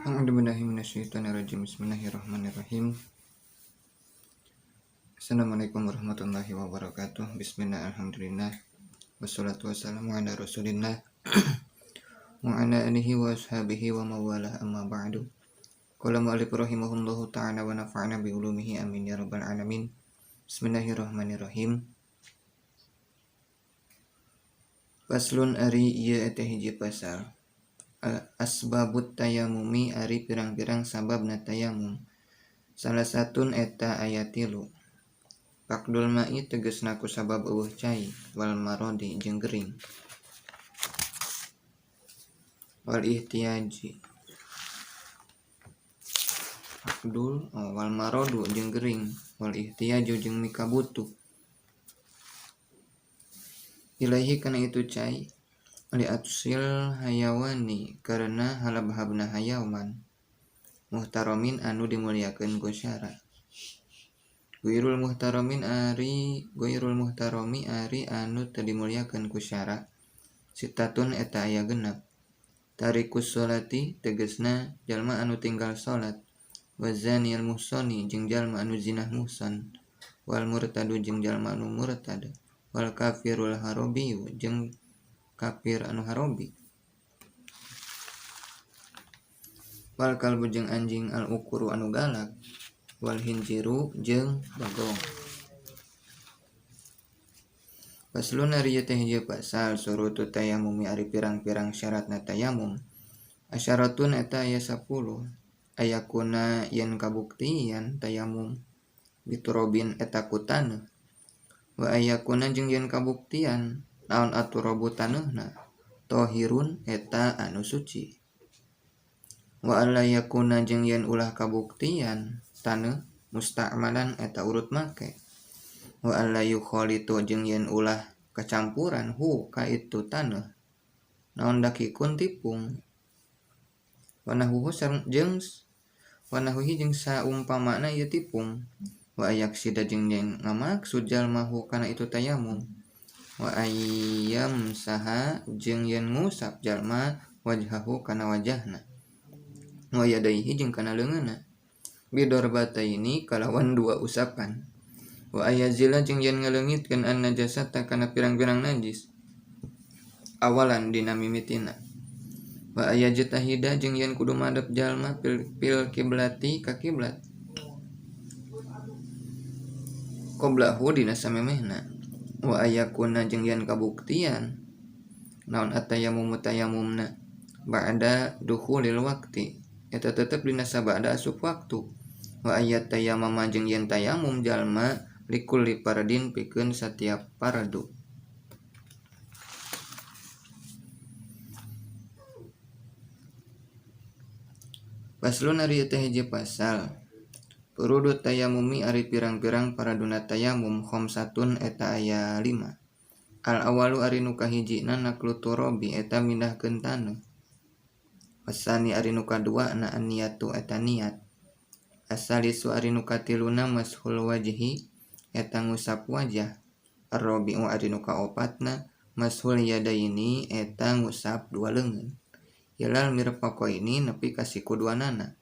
A'udzubillahi minasyaitonirrajim. Bismillahirrahmanirrahim. Assalamualaikum warahmatullahi wabarakatuh. Bismillah, alhamdulillah. Wassalatu wassalamu ala rasulillah wa ala alihi wa ashabihi wa mawalah, amma ba'du. Qala mu'allif rahimahullahu ta'ala wa nafa'ana bi ulumihi amin ya rabbal alamin. Bismillahirrahmanirrahim. Faslun ari ieu eta hiji pasal. Asbabut tayamumi ari pirang-pirang sababna tayamum. Salah satun eta aya 3. Faqdul ma'i tegasna ku sabab eueuh cai, wal marodi jeung gering. Wal ihtiyaji. Faqdul wal marodu jeung gering, wal ihtiyaju jeung mika butuh. Ilahi kana itu cai li atsil hayawani karena halab-habna hayawan muhtaramin anu dimuliakeun ku syara. Guirul muhtarami ari anu teu dimuliakeun ku syara. Sitatun eta aya 6. Tarikus sholati tegasna jalma anu tinggal salat, wa zaniyal muhsani jeung jalma anu zinah muhsan, wal murtadu jeung jalma anu murtad, wal kafirul harobi jeung kafir anu harobi, wal kalbu jeung anjing al ukuru anu galak, wal hinjiru jeung bagong. Paslun ari teh hiji pasal surutu tayamumi ari pirang-pirang syaratna tayamum. Asyaratun eta aya 10. Ayakuna yen kabuktian tayamum biturobin eta ku taneuh. Wa ayakuna jeung yen kabuktian naon aturabu taneuhna tohirun eta anu suci. Wa alla yakuna jeung yen ulah kabuktian taneuh musta'malan eta urut make. Wa alla yukhalitu jeung yen ulah kacampuran ka itu taneuh naon dakikun tipung. Wanahuhi jeung saumpamana ieu tipung. Wa ayaksida jeung yen ngamaksud jalma kana itu tayamum. Wa ayyam saha jeung yen ngusap jalma wajhahu kana wajahna, wa yadaihi jeung kana leungeunna, bidorbataini kalawan 2 usapan. Wa ayazila jeung yen ngaleungitkeun an najasata kana pirang-pirang najis awalan dina mimitina. Wa ayajtahida jeung yen kudu madep jalma pil kiblati ka kiblat qoblahu dina samemehna. Wa ayakuna jeung yen kabuktian naon atayamum tayamumna ba'da dukhulil waqti eta tetep dina sabada asup waktu. Wa ayat tayamama jeung yen tayamum jalma likulli paradin pikeun satiap paradu. Paslun ari teh hiji pasal. Furudu tayamumi ari pirang-pirang paraduna tayamum khamsatun eta aya 5. Al awalu ari nu kahijina naklu turabi eta mindahkeun taneuh. Wasani ari nu kadua na niyatu eta niat. Asalisu ari nu katiluna mashul wajhi eta ngusap wajah. Ar-rabi'u ari nu kaopatna mashul yadaini eta ngusap 2 leungeun. Yalal mirfaqaini nepi ka siku duanana.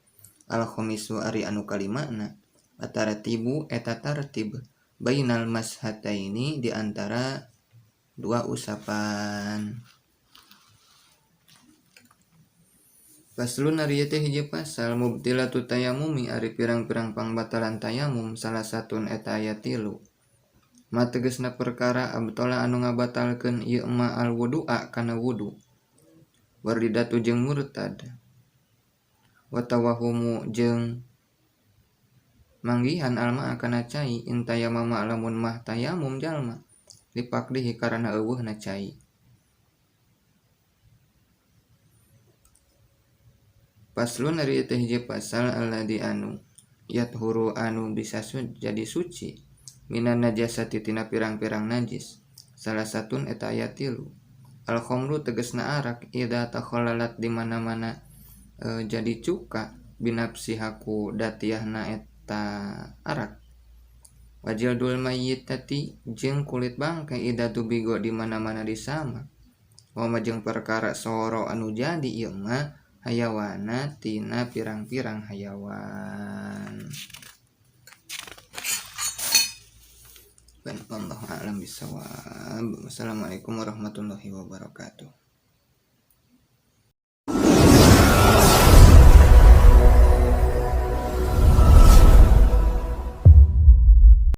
Al-khamisu ari anu kalimana ataratibu eta tartib bainal mashataini di antara 2 usapan. Paslun ari teh hiji pasal mubtilatu tayamumi ari pirang-pirang pangbatalan tayamum salah satun eta aya 3. Mategesna perkara abtola anu ngabatalkeun ieu ma al wudu'a kana wudu. Waridatu jeung murtad. Wa tawahumu jeung manggihan alma akana cai intayamama lamun mah tayamum jalma dipakdihi karana eueuhna cai. Paslun ari teh hiji pasal alladzi anu yathuru anu bisa jadi suci minan najasati tina pirang-pirang najis. Salah satun eta aya 3. Al khamru tegasna arak idza takhallalat di mana-mana jadi cuka binapsi haku datiahna eta arak. Wajildul mayyitati jeung kulit bangkai idatu bigo di mana-mana disama. Wa majeng perkara soro anu jadi ieu mah hayawana tina pirang-pirang hayawan. Wallahu a'lam bishawab. Wassalamualaikum warahmatullahi wabarakatuh.